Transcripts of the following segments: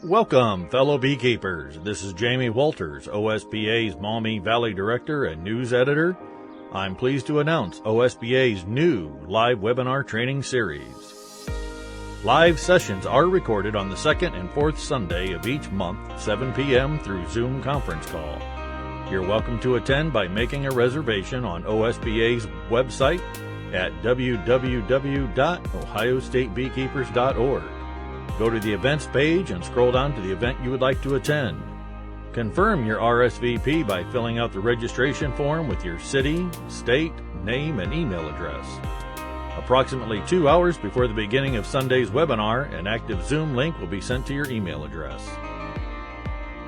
Welcome, fellow beekeepers. This is Jamie Walters, OSBA's Maumee Valley Director and News Editor. I'm pleased to announce OSBA's new live webinar training series. Live sessions are recorded on the second and fourth Sunday of each month, 7 p.m. through Zoom conference call. You're welcome to attend by making a reservation on OSBA's website at www.ohiostatebeekeepers.org. Go to the events page and scroll down to the event you would like to attend. Confirm your RSVP by filling out the registration form with your city, state, name, and email address. Approximately 2 hours before the beginning of Sunday's webinar, an active Zoom link will be sent to your email address.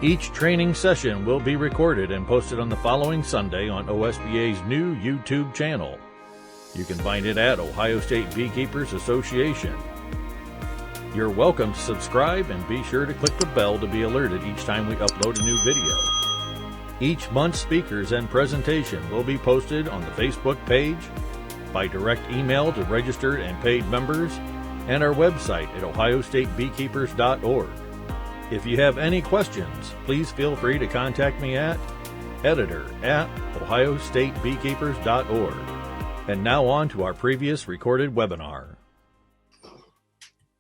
Each training session will be recorded and posted on the following Sunday on OSBA's new YouTube channel. You can find it at Ohio State Beekeepers Association. You're welcome to subscribe and be sure to click the bell to be alerted each time we upload a new video. Each month's speakers and presentation will be posted on the Facebook page, by direct email to registered and paid members, and our website at ohiostatebeekeepers.org. If you have any questions, please feel free to contact me at editor@ohiostatebeekeepers.org. And now on to our previous recorded webinar.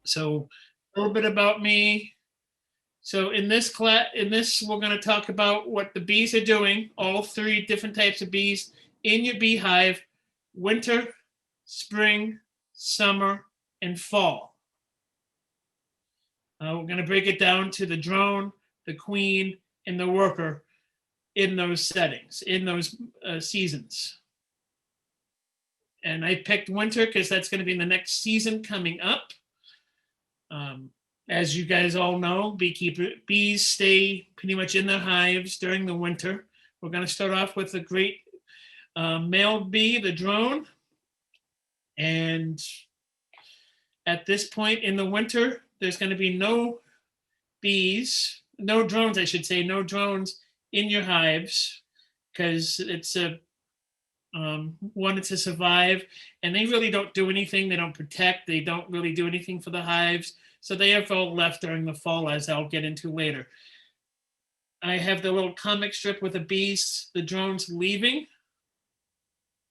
So a little bit about me. So in this class, we're going to talk about what the bees are doing, all three different types of bees in your beehive: winter, spring, summer, and fall. We're going to break it down to the drone, the queen, and the worker in those settings, in those seasons. And I picked winter because that's going to be the next season coming up. As you guys all know, bees stay pretty much in their hives during the winter. We're going to start off with the great male bee, the drone. And at this point in the winter, there's going to be no drones, I should say, no drones in your hives, because it's wanted to survive, and they really don't do anything. They don't protect. They don't really do anything for the hives. So they have all left during the fall, as I'll get into later. I have the little comic strip with the bees, the drones leaving.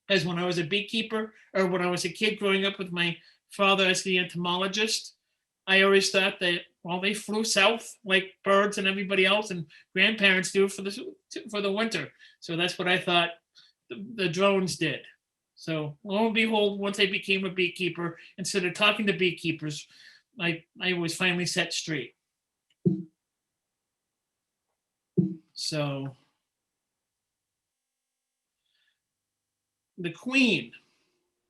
As when I was a beekeeper, or when I was a kid growing up with my father as the entomologist, I always thought that, well, they flew south like birds and everybody else, and grandparents do for the winter. So that's what I thought the drones did. So lo and behold, once I became a beekeeper, instead of talking to beekeepers, I was finally set straight. So the queen,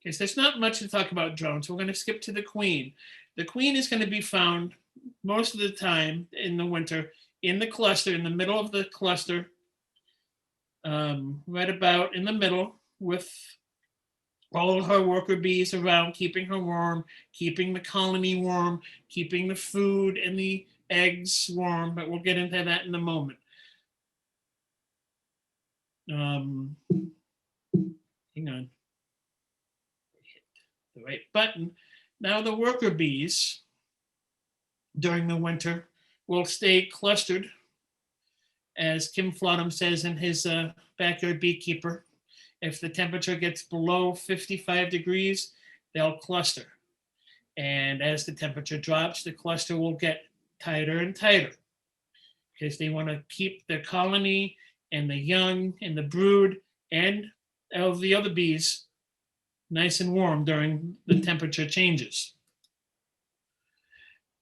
because there's not much to talk about drones. We're going to skip to the queen. The queen is going to be found most of the time in the winter in the cluster, in the middle of the cluster, right about in the middle, with all of her worker bees around, keeping her warm, keeping the colony warm, keeping the food and the eggs warm, but we'll get into that in a moment. Hang on. Hit the right button. Now the worker bees during the winter will stay clustered, as Kim Flodham says in his Backyard Beekeeper. If the temperature gets below 55 degrees, they'll cluster. And as the temperature drops, the cluster will get tighter and tighter, because they want to keep the colony and the young and the brood and all the other bees nice and warm during the temperature changes.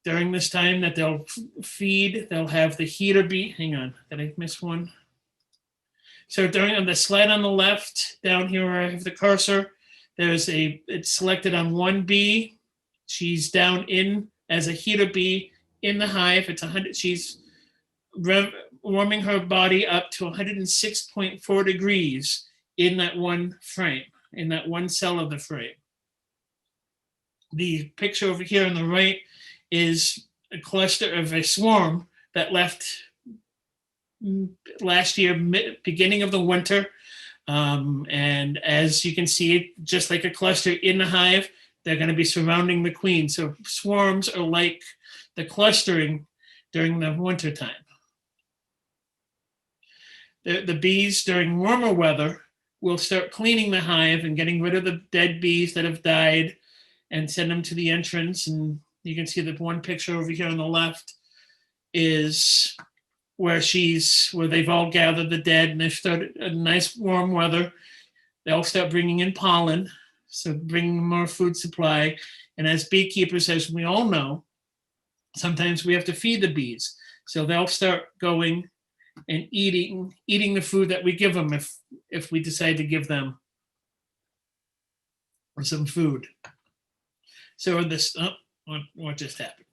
During this time that they'll feed, they'll have the heater bee. Hang on, did I miss one? So on the slide on the left, down here where I have the cursor, it's selected on one bee. She's down in as a heater bee in the hive. It's 100. She's warming her body up to 106.4 degrees in that one frame, in that one cell of the frame. The picture over here on the right is a cluster of a swarm that left last year, beginning of the winter. And as you can see, just like a cluster in the hive, they're going to be surrounding the queen. So swarms are like the clustering during the winter time. The bees during warmer weather will start cleaning the hive and getting rid of the dead bees that have died and send them to the entrance. And you can see the one picture over here on the left is where they've all gathered the dead, and they've started a nice warm weather. They'll start bringing in pollen, so bringing more food supply. And as beekeepers, as we all know, sometimes we have to feed the bees. So they'll start going and eating the food that we give them if we decide to give them some food. So this, what just happened?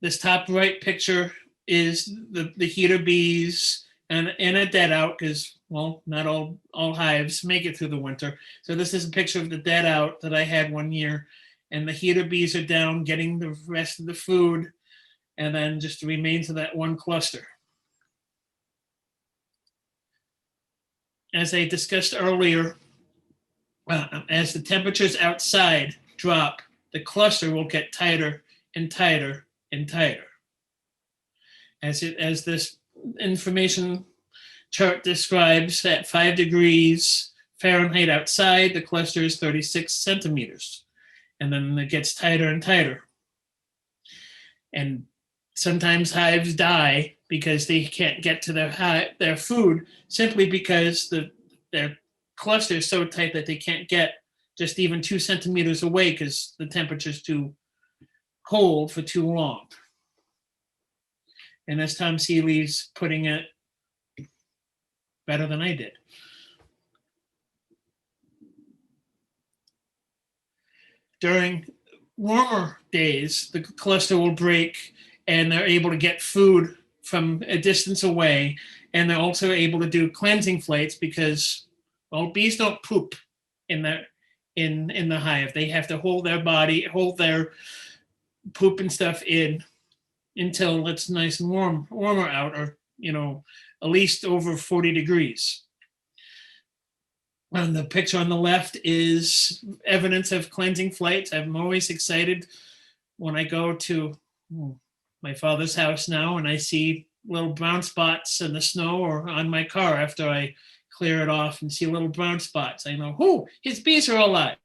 This top right picture is the heater bees and a dead out, because, well, not all hives make it through the winter. So this is a picture of the dead out that I had one year, and the heater bees are down getting the rest of the food, and then just the remains of that one cluster. As I discussed earlier, as the temperatures outside drop, the cluster will get tighter and tighter and tighter. As this information chart describes, at 5 degrees Fahrenheit outside, the cluster is 36 centimeters. And then it gets tighter and tighter. And sometimes hives die because they can't get to their food, simply because their cluster is so tight that they can't get just even 2 centimeters away because the temperature is too cold for too long. And as Tom Seeley's putting it better than I did. During warmer days, the cluster will break and they're able to get food from a distance away. And they're also able to do cleansing flights because, well, bees don't poop in the hive. They have to hold their poop and stuff in until it's nice and warmer out, or, at least over 40 degrees. And the picture on the left is evidence of cleansing flights. I'm always excited when I go to my father's house now and I see little brown spots in the snow or on my car after I clear it off and see little brown spots. I know, his bees are alive.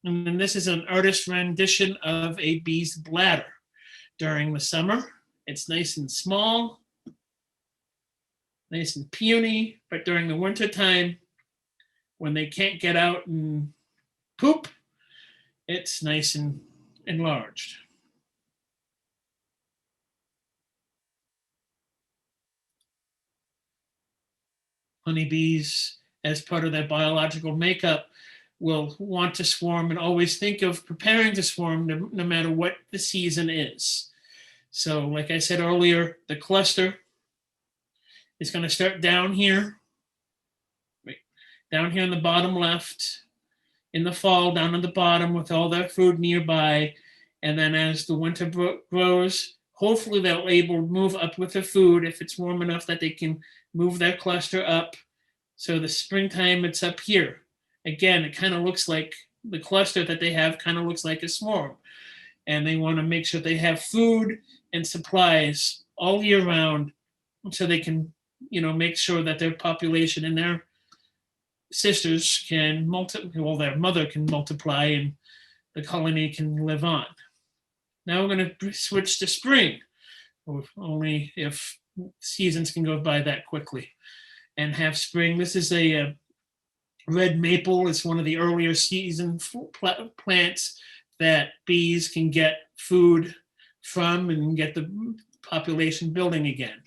And this is an artist's rendition of a bee's bladder. During the summer, it's nice and small, nice and puny, but during the winter time, when they can't get out and poop, it's nice and enlarged. Honeybees, as part of their biological makeup, will want to swarm and always think of preparing to swarm no matter what the season is. So like I said earlier, the cluster is going to start down here, down here on the bottom left, in the fall, down at the bottom with all their food nearby. And then as the winter grows, hopefully they'll able to move up with the food if it's warm enough that they can move their cluster up. So the springtime, it's up here. Again, it kind of looks like the cluster that they have kind of looks like a swarm. And they want to make sure they have food and supplies all year round so they can, make sure that their population and their sisters can their mother can multiply and the colony can live on. Now we're going to switch to spring, only if seasons can go by that quickly, and have spring. This is a red maple. It's one of the earlier season plants that bees can get food from and get the population building again.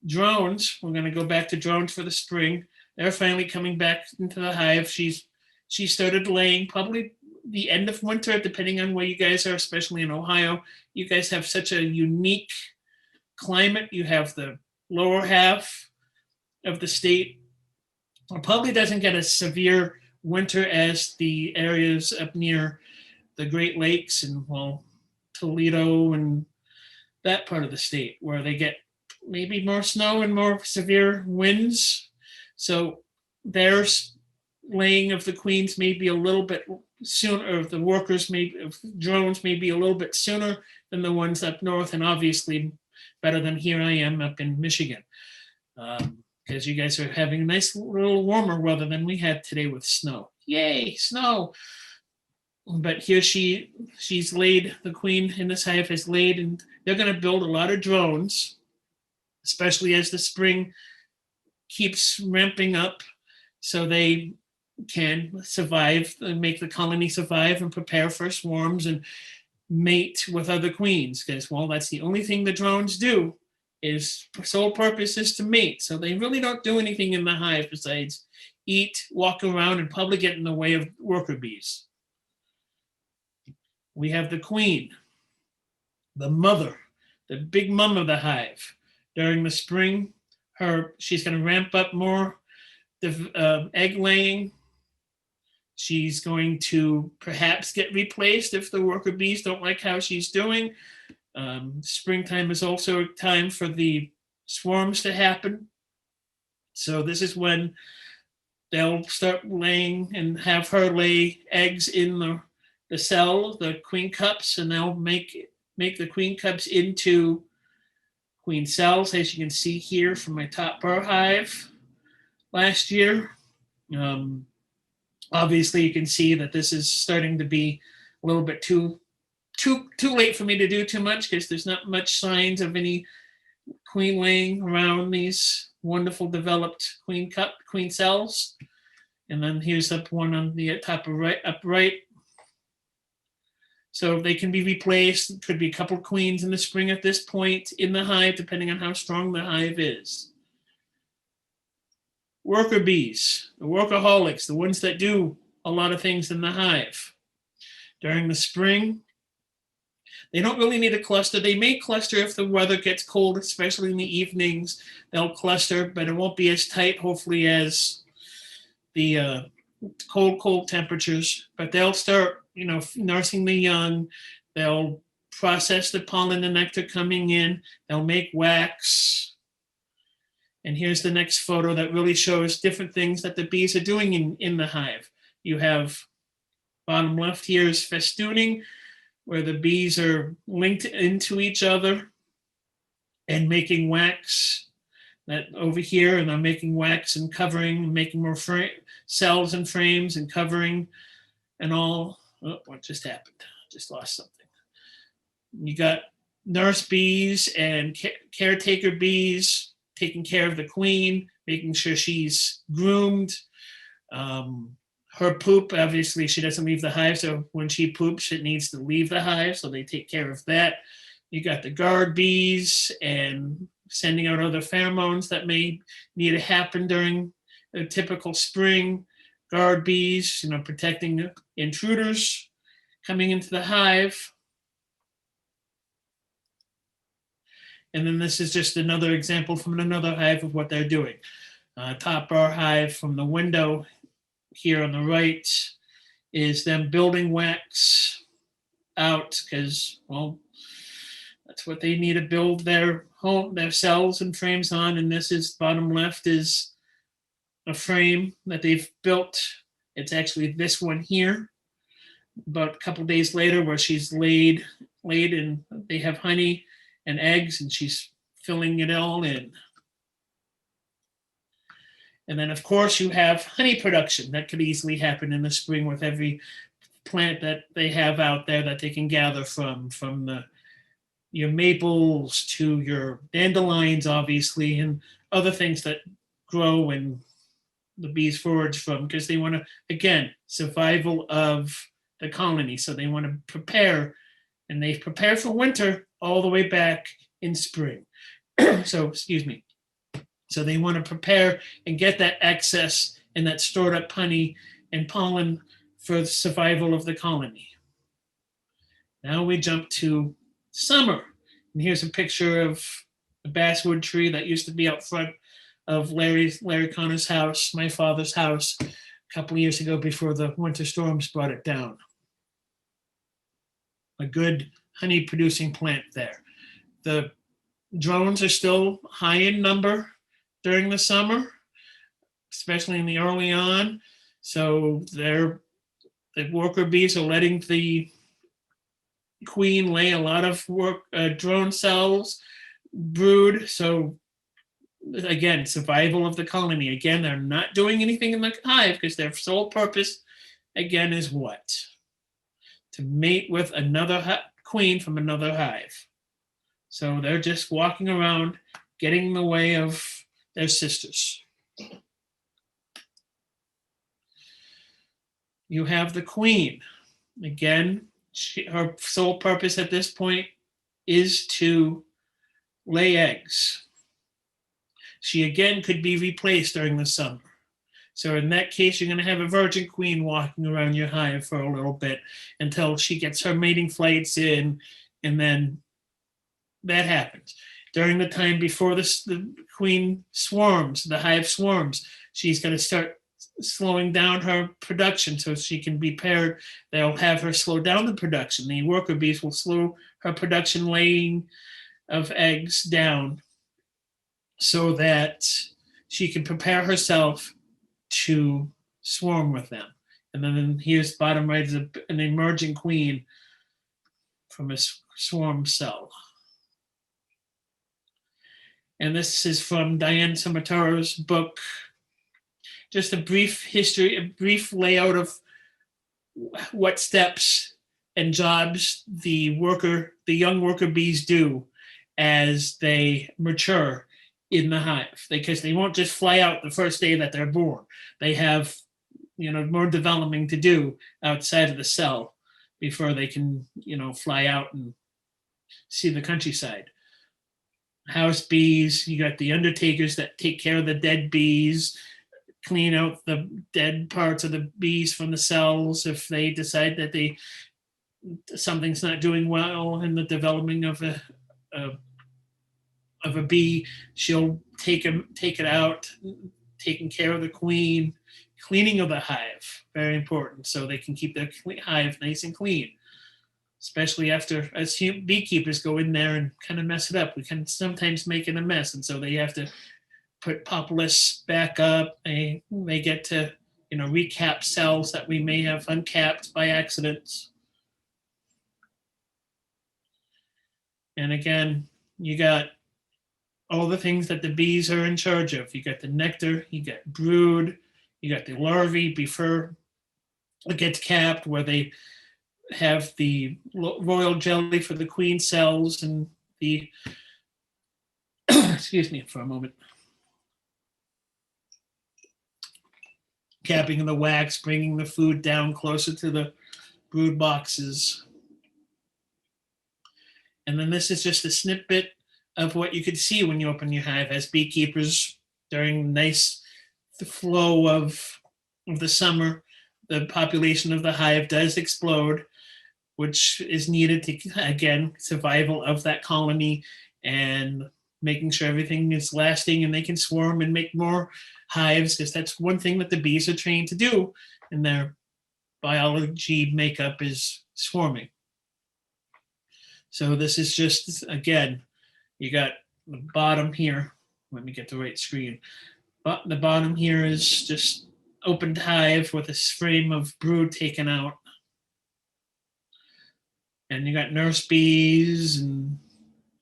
Drones, we're going to go back to drones for the spring. They're finally coming back into the hive. She started laying probably the end of winter, depending on where you guys are, especially in Ohio. You guys have such a unique climate. You have the lower half of the state. It probably doesn't get a severe winter as the areas up near the Great Lakes and, Toledo and that part of the state, where they get maybe more snow and more severe winds. So their laying of the queens may be a little bit sooner, the workers drones may be a little bit sooner than the ones up north, and obviously better than here I am up in Michigan. Because you guys are having a nice little warmer weather than we had today with snow. Yay, snow. But here she's laid, the queen in this hive has laid, and they're going to build a lot of drones, especially as the spring keeps ramping up, so they can survive and make the colony survive and prepare for swarms and mate with other queens, because, well, that's the only thing the drones do, is sole purpose is to mate. So they really don't do anything in the hive besides eat, walk around, and probably get in the way of worker bees. We have the queen, the mother, the big mom of the hive. During the spring, she's going to ramp up more the egg laying. She's going to perhaps get replaced if the worker bees don't like how she's doing. Springtime is also a time for the swarms to happen. So this is when they'll start laying and have her lay eggs in the cell, the queen cups, and they'll make the queen cups into queen cells, as you can see here from my top bar hive last year. Obviously, you can see that this is starting to be a little bit too late for me to do too much, because there's not much signs of any queen laying around these wonderful developed queen cells. And then here's up one on the top of right. So they can be replaced. Could be a couple queens in the spring at this point in the hive, depending on how strong the hive is. Worker bees, the workaholics, the ones that do a lot of things in the hive. During the spring, they don't really need a cluster. They may cluster if the weather gets cold, especially in the evenings. They'll cluster, but it won't be as tight, hopefully, as the cold temperatures. But they'll start, nursing the young. They'll process the pollen and nectar coming in. They'll make wax. And here's the next photo that really shows different things that the bees are doing in the hive. You have, bottom left here is festooning, where the bees are linked into each other and making wax. That over here, and they're making wax and covering, making more cells and frames and covering and all. Oh, what just happened? Just lost something. You got nurse bees and caretaker bees taking care of the queen, making sure she's groomed. Her poop, obviously, she doesn't leave the hive, so when she poops, it needs to leave the hive, so they take care of that. You got the guard bees and sending out other pheromones that may need to happen during a typical spring. Guard bees, protecting intruders coming into the hive. And then this is just another example from another hive of what they're doing. Top bar hive from the window here on the right is them building wax out, because, well, that's what they need to build their home, their cells and frames on. And this is, bottom left is a frame that they've built. It's actually this one here, about a couple days later, where she's laid and they have honey and eggs, and she's filling it all in. And then, of course, you have honey production that could easily happen in the spring with every plant that they have out there that they can gather from your maples to your dandelions, obviously, and other things that grow and the bees forage from, because they want to, again, survival of the colony. So they want to prepare, and they prepare for winter all the way back in spring. So they want to prepare and get that excess and that stored up honey and pollen for the survival of the colony. Now we jump to summer. And here's a picture of a basswood tree that used to be out front of Larry Connor's house, my father's house, a couple of years ago before the winter storms brought it down. A good honey producing plant there. The drones are still high in number during the summer, especially in the early on. So they're the worker bees are letting the queen lay a lot of drone cells, brood. So again, survival of the colony. Again, they're not doing anything in the hive because their sole purpose, again, is what? To mate with another queen from another hive. So they're just walking around, getting in the way of their sisters. You have the queen. Again, her sole purpose at this point is to lay eggs. She again could be replaced during the summer. So in that case, you're going to have a virgin queen walking around your hive for a little bit until she gets her mating flights in, and then that happens. During the time before the queen swarms, the hive swarms, she's going to start slowing down her production so she can be paired. They'll have her slow down the production. The worker bees will slow her production laying of eggs down so that she can prepare herself to swarm with them. And then here's bottom right is an emerging queen from a swarm cell. And this is from Diane Samataro's book. Just a brief history, a brief layout of what steps and jobs the young worker bees do as they mature in the hive, because they won't just fly out the first day that they're born. They have, more developing to do outside of the cell before they can, fly out and see the countryside. House bees, you got the undertakers that take care of the dead bees, clean out the dead parts of the bees from the cells if they decide that something's not doing well in the development of a bee. She'll take it out, taking care of the queen, cleaning of the hive, very important, so they can keep their hive nice and clean. Especially after, as beekeepers go in there and kind of mess it up, we can sometimes make it a mess, and so they have to put populace back up. They get to, recap cells that we may have uncapped by accidents. And again, you got all the things that the bees are in charge of. You got the nectar, you got brood, you got the larvae before it gets capped, where they have the royal jelly for the queen cells, and the excuse me for a moment, capping of the wax, bringing the food down closer to the brood boxes. And then this is just a snippet of what you could see when you open your hive as beekeepers during nice flow of the summer. The population of the hive does explode, which is needed to, again, survival of that colony and making sure everything is lasting and they can swarm and make more hives, because that's one thing that the bees are trained to do in their biology makeup, is swarming. So this is just, again, you got the bottom here. Let me get the right screen. But the bottom here is just opened hive with a frame of brood taken out. And you got nurse bees, and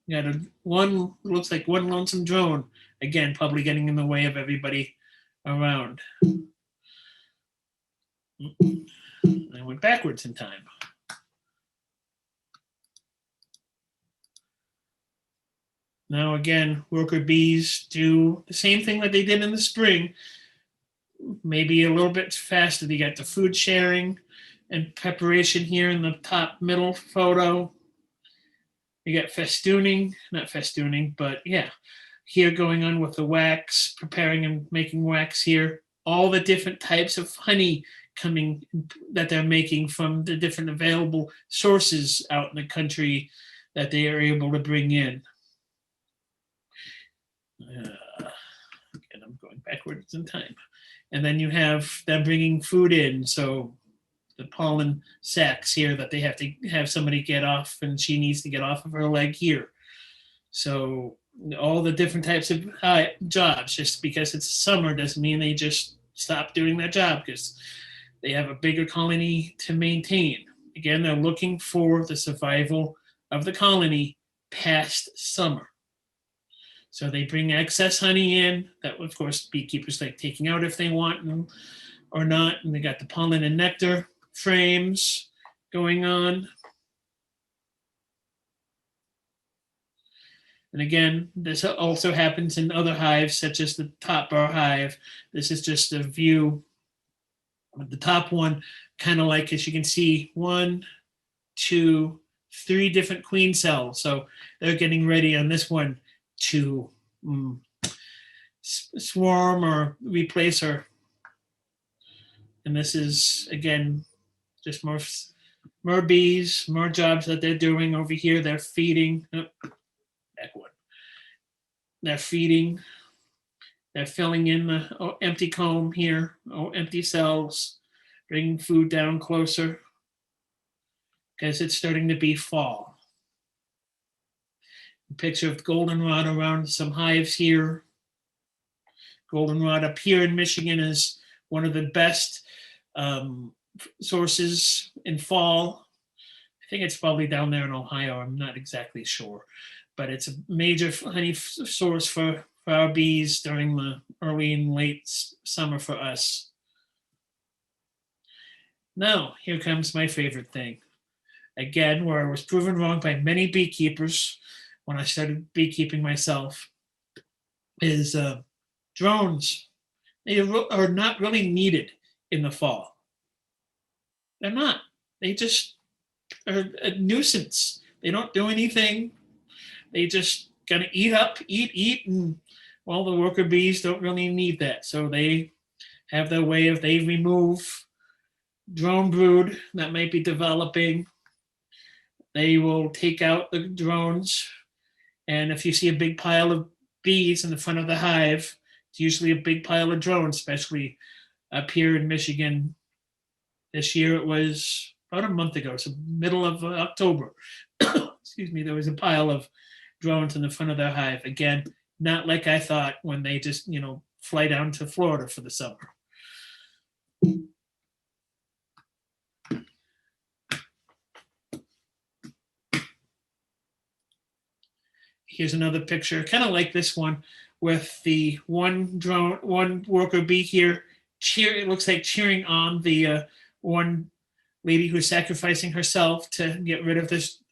you got looks like one lonesome drone. Again, probably getting in the way of everybody around. I went backwards in time. Now again, worker bees do the same thing that they did in the spring, maybe a little bit faster. They got the food sharing and preparation here in the top middle photo. You got festooning, not festooning, but yeah, here going on with the wax, preparing and making wax here. All the different types of honey coming that they're making from the different available sources out in the country that they are able to bring in. Again, I'm going backwards in time. And then you have them bringing food in. So the pollen sacs here that they have to have somebody get off, and she needs to get off of her leg here. So all the different types of jobs, just because it's summer doesn't mean they just stop doing that job, because they have a bigger colony to maintain. Again, they're looking for the survival of the colony past summer. So they bring excess honey in that, of course, beekeepers like taking out if they want or not. And they got the pollen and nectar frames going on. And again, this also happens in other hives, such as the top bar hive. This is just a view of the top one, kind of like, as you can see, 1, 2, 3 different queen cells. So they're getting ready on this one to swarm or replace her. And this is, again, just more bees, more jobs that they're doing over here. They're feeding. Back one. They're feeding. They're filling in the empty comb here, empty cells, bringing food down closer because it's starting to be fall. A picture of goldenrod around some hives here. Goldenrod up here in Michigan is one of the best sources in fall. I think it's probably down there in Ohio. I'm not exactly sure, but it's a major honey source for our bees during the early and late summer for us. Now, here comes my favorite thing. Again, where I was proven wrong by many beekeepers when I started beekeeping myself, is drones. They are not really needed in the fall. They're not. They just are a nuisance. They don't do anything. They just gonna eat, and well, the worker bees don't really need that. So they have their way of, they remove drone brood that might be developing. They will take out the drones. And if you see a big pile of bees in the front of the hive, it's usually a big pile of drones, especially up here in Michigan. This year it was about a month ago, so middle of October. Excuse me, there was a pile of drones in the front of their hive. Again, not like I thought when they just, fly down to Florida for the summer. Here's another picture, kind of like this one, with the one worker bee here. It looks like cheering on the one lady who's sacrificing herself to get rid of this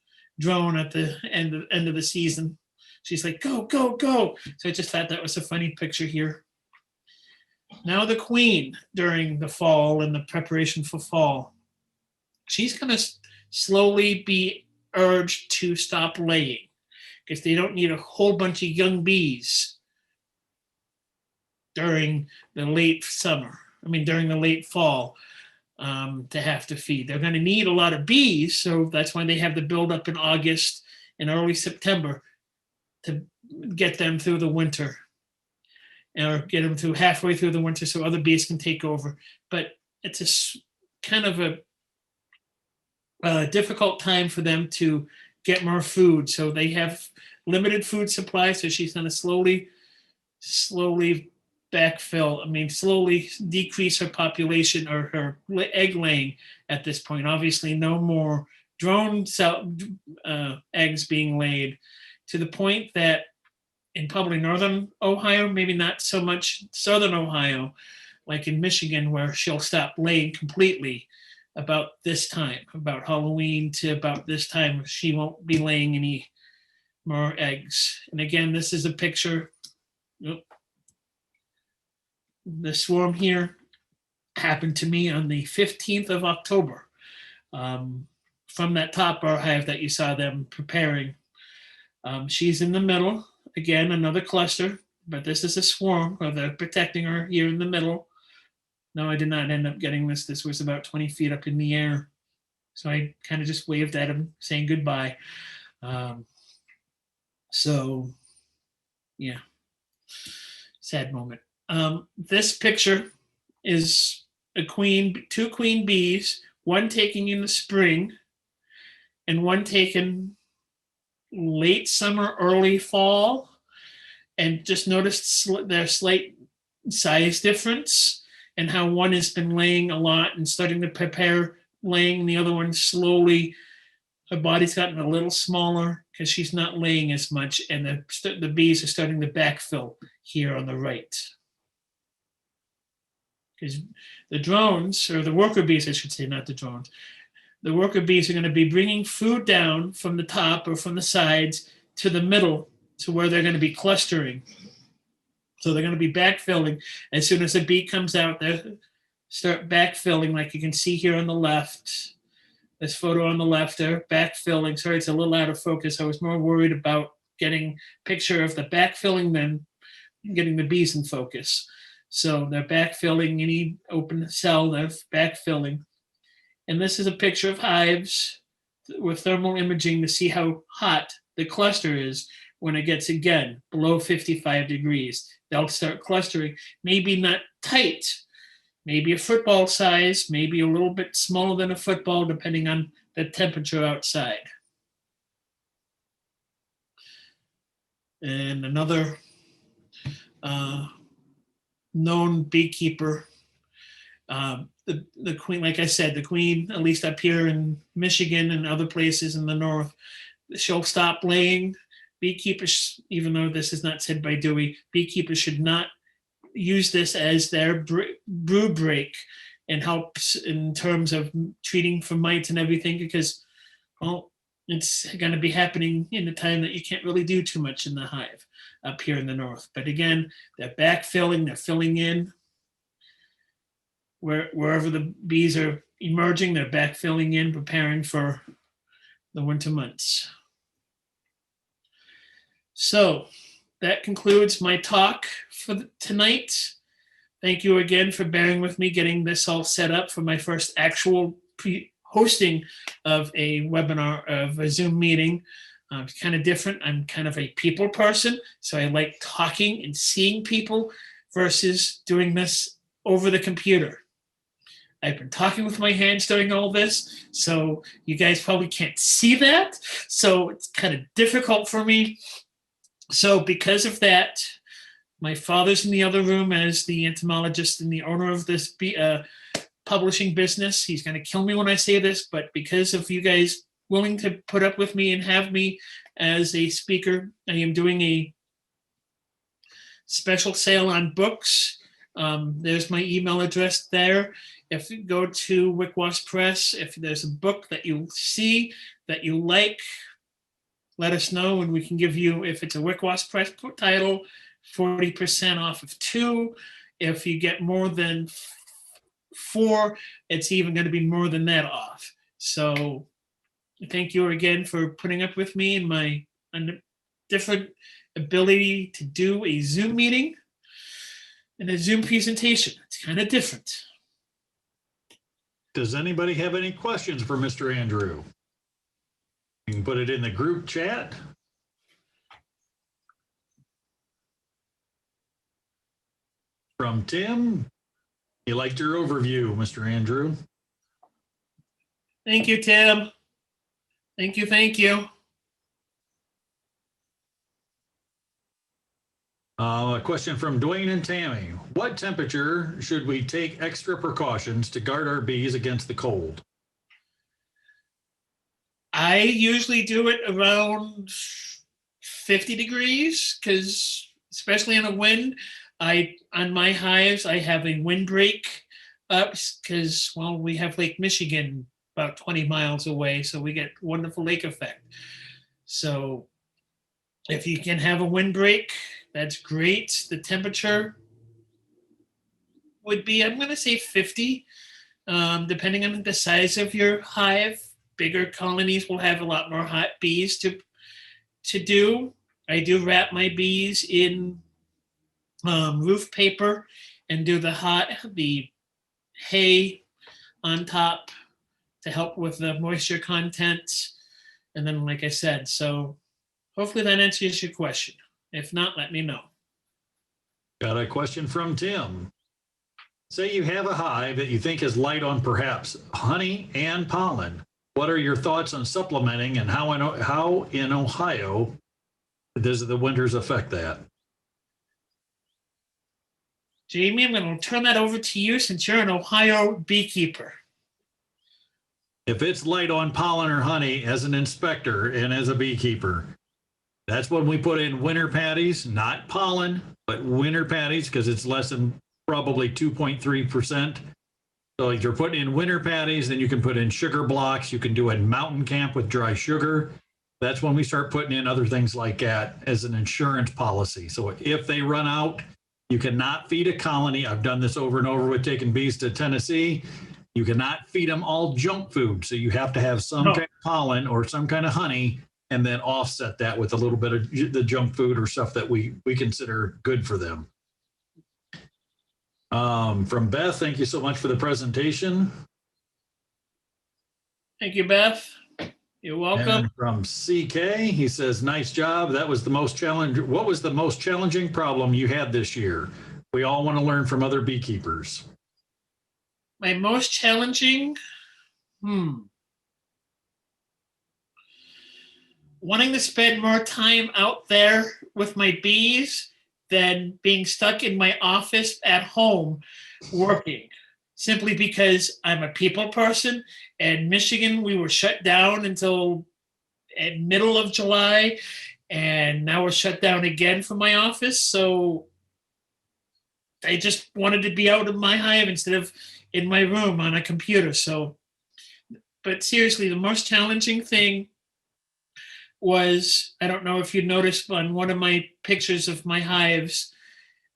drone at the end of the season. She's like, go, go, go. So I just thought that was a funny picture here. Now the queen during the fall and the preparation for fall, she's going to slowly be urged to stop laying because they don't need a whole bunch of young bees during the late fall to have to feed. They're going to need a lot of bees, so that's why they have the buildup in August and early September to get them through the winter, or get them through halfway through the winter so other bees can take over. But it's a kind of a difficult time for them to get more food. So they have limited food supply. So she's going to slowly slowly decrease her population or her egg laying at this point. Obviously, no more drone eggs being laid, to the point that in probably northern Ohio, maybe not so much southern Ohio, like in Michigan, where she'll stop laying completely about this time, about Halloween to about this time, she won't be laying any more eggs. And again, this is a picture. The swarm here happened to me on the 15th of October from that top bar hive that you saw them preparing. She's in the middle. Again, another cluster, but this is a swarm where they're protecting her here in the middle. No, I did not end up getting this. This was about 20 feet up in the air. So I kind of just waved at him saying goodbye. So, yeah, sad moment. This picture is two queen bees, one taken in the spring and one taken late summer, early fall, and just noticed their slight size difference. and how one has been laying a lot and starting to prepare laying, the other one slowly, her body's gotten a little smaller because she's not laying as much, and the bees are starting to backfill here on the right. Because the drones, or the worker bees, I should say, not the drones, the worker bees are going to be bringing food down from the top or from the sides to the middle to where they're going to be clustering. So they're going to be backfilling. As soon as the bee comes out, they start backfilling, like you can see here on the left. This photo on the left, they're backfilling. Sorry, it's a little out of focus. I was more worried about getting a picture of the backfilling than getting the bees in focus. So they're backfilling any open cell, they're backfilling. And this is a picture of hives with thermal imaging to see how hot the cluster is when it gets, again, below 55 degrees. They'll start clustering, maybe not tight, maybe a football size, maybe a little bit smaller than a football, depending on the temperature outside. And another known beekeeper, the queen, like I said, the queen, at least up here in Michigan and other places in the north, she'll stop laying. Beekeepers, even though this is not said by Dewey, beekeepers should not use this as their brood break and helps in terms of treating for mites and everything, because, well, it's going to be happening in a time that you can't really do too much in the hive up here in the north. But again, they're backfilling, they're filling in. Wherever the bees are emerging, they're backfilling in, preparing for the winter months. So that concludes my talk for tonight. Thank you again for bearing with me getting this all set up for my first actual hosting of a webinar, of a Zoom meeting. It's kind of different. I'm kind of a people person, so I like talking and seeing people versus doing this over the computer. I've been talking with my hands during all this, so you guys probably can't see that. So it's kind of difficult for me. So because of that, my father's in the other room as the entomologist and the owner of this publishing business. He's going to kill me when I say this, but because of you guys willing to put up with me and have me as a speaker, I am doing a special sale on books. There's my email address there. If you go to Wicwas Press, if there's a book that you see that you like, let us know and we can give you, if it's a Wicwas Press title, 40% off of 2. If you get more than 4, it's even going to be more than that off. So thank you again for putting up with me and my different ability to do a Zoom meeting and a Zoom presentation. It's kind of different. Does anybody have any questions for Mr. Andrew? You can put it in the group chat. From Tim, he liked your overview, Mr. Andrew. Thank you, Tim. Thank you, thank you. A question from Dwayne and Tammy. What temperature should we take extra precautions to guard our bees against the cold? I usually do it around 50 degrees because, especially in a wind, on my hives, I have a windbreak up because, well, we have Lake Michigan about 20 miles away, so we get wonderful lake effect. So if you can have a windbreak, that's great. The temperature would be, I'm going to say 50, depending on the size of your hive. Bigger colonies will have a lot more hot bees to do. I do wrap my bees in roof paper and do the hay on top to help with the moisture content. And then, like I said, so hopefully that answers your question. If not, let me know. Got a question from Tim. Say you have a hive that you think is light on perhaps honey and pollen. What are your thoughts on supplementing, and how in Ohio does the winters affect that? Jamie, I'm going to turn that over to you since you're an Ohio beekeeper. If it's light on pollen or honey as an inspector and as a beekeeper, that's when we put in winter patties, not pollen, but winter patties, because it's less than probably 2.3%. So if you're putting in winter patties, then you can put in sugar blocks. You can do a mountain camp with dry sugar. That's when we start putting in other things like that as an insurance policy. So if they run out, you cannot feed a colony. I've done this over and over with taking bees to Tennessee. You cannot feed them all junk food. So you have to have some kind of pollen or some kind of honey, and then offset that with a little bit of the junk food or stuff that we consider good for them. From Beth, thank you so much for the presentation. Thank you, Beth. You're welcome. And from CK, he says, nice job. That was the most challenging. What was the most challenging problem you had this year? We all want to learn from other beekeepers. My most challenging, wanting to spend more time out there with my bees than being stuck in my office at home working, simply because I'm a people person. And Michigan, we were shut down until middle of July, and now we're shut down again for my office. So I just wanted to be out of my hive instead of in my room on a computer. So, but seriously, the most challenging thing was, I don't know if you noticed on one of my pictures of my hives,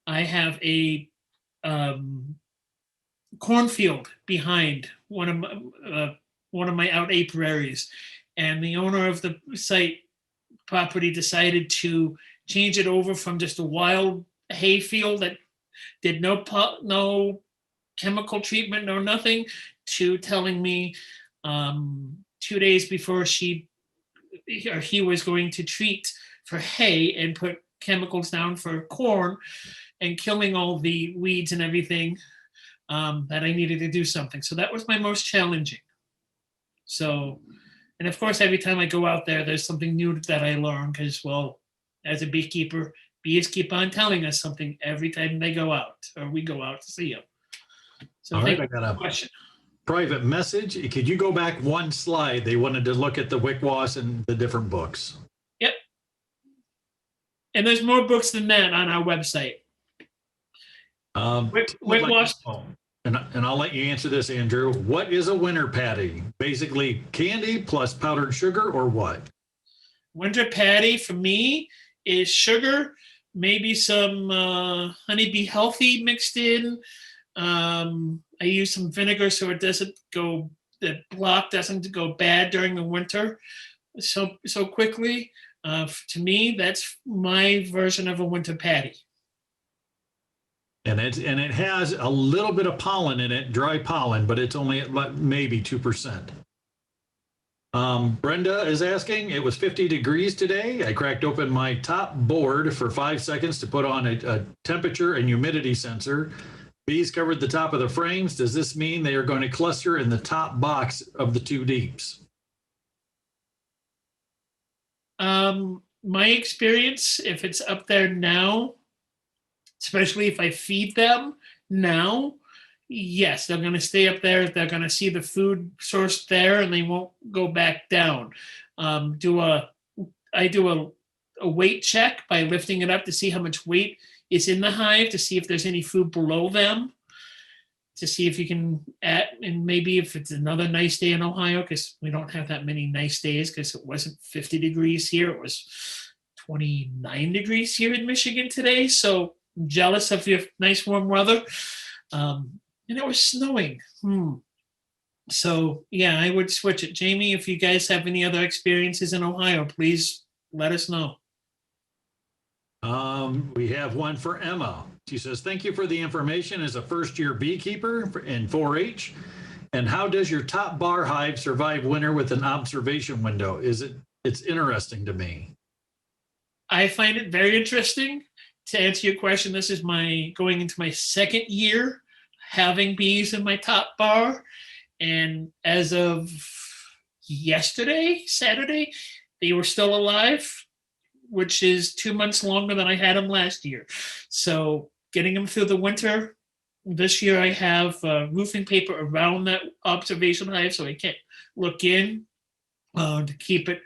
I have a cornfield behind one of my out apiaries, and the owner of the site property decided to change it over from just a wild hay field that did no chemical treatment, no nothing, to telling me 2 days before he was going to treat for hay and put chemicals down for corn and killing all the weeds and everything, that I needed to do something. So that was my most challenging. So, and of course, every time I go out there, there's something new that I learn because, well, as a beekeeper, bees keep on telling us something every time they go out or we go out to see them. So all right, I got a question. Private message. Could you go back one slide? They wanted to look at the Wicwas and the different books. Yep. And there's more books than that on our website. Wicwas. And I'll let you answer this, Andrew. What is a winter patty? Basically candy plus powdered sugar or what? Winter patty for me is sugar, maybe some honeybee healthy mixed in. I use some vinegar so it doesn't go, the block doesn't go bad during the winter so quickly. To me, that's my version of a winter patty. And it has a little bit of pollen in it, dry pollen, but it's only at maybe 2%. Brenda is asking, it was 50 degrees today. I cracked open my top board for 5 seconds to put on a temperature and humidity sensor. Bees covered the top of the frames. Does this mean they are going to cluster in the top box of the 2 deeps? My experience, if it's up there now, especially if I feed them now, yes, they're going to stay up there. They're going to see the food source there, and they won't go back down. I do a weight check by lifting it up to see how much weight is in the hive, to see if there's any food below them, to see if you can add, and maybe if it's another nice day in Ohio, because we don't have that many nice days because it wasn't 50 degrees here. It was 29 degrees here in Michigan today. So I'm jealous of your nice warm weather. And it was snowing. So yeah, I would switch it. Jamie, if you guys have any other experiences in Ohio, please let us know. We have one for Emma. She says, thank you for the information as a first-year beekeeper in 4-H. And how does your top bar hive survive winter with an observation window? It's interesting to me. I find it very interesting. To answer your question, this is going into my 2nd year having bees in my top bar. And as of yesterday, Saturday, they were still alive, which is 2 months longer than I had them last year. So getting them through the winter. This year I have roofing paper around that observation hive so I can't look in to keep it.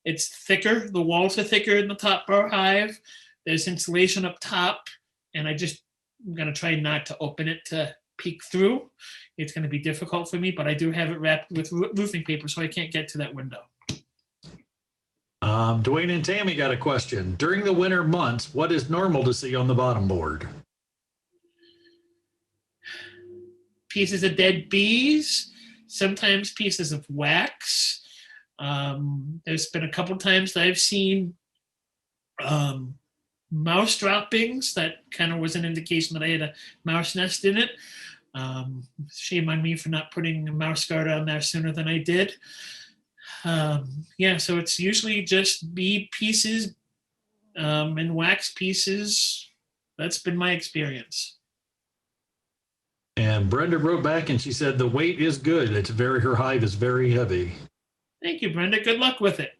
It's thicker. The walls are thicker in the top of our hive. There's insulation up top, and I'm going to try not to open it to peek through. It's going to be difficult for me, but I do have it wrapped with roofing paper so I can't get to that window. Dwayne and Tammy got a question. During the winter months, what is normal to see on the bottom board? Pieces of dead bees, sometimes pieces of wax. There's been a couple times that I've seen mouse droppings. That kind of was an indication that I had a mouse nest in it. Shame on me for not putting a mouse guard on there sooner than I did. Yeah, so it's usually just bee pieces and wax pieces. That's been my experience. And Brenda wrote back and she said the weight is good. Her hive is very heavy. Thank you, Brenda. Good luck with it.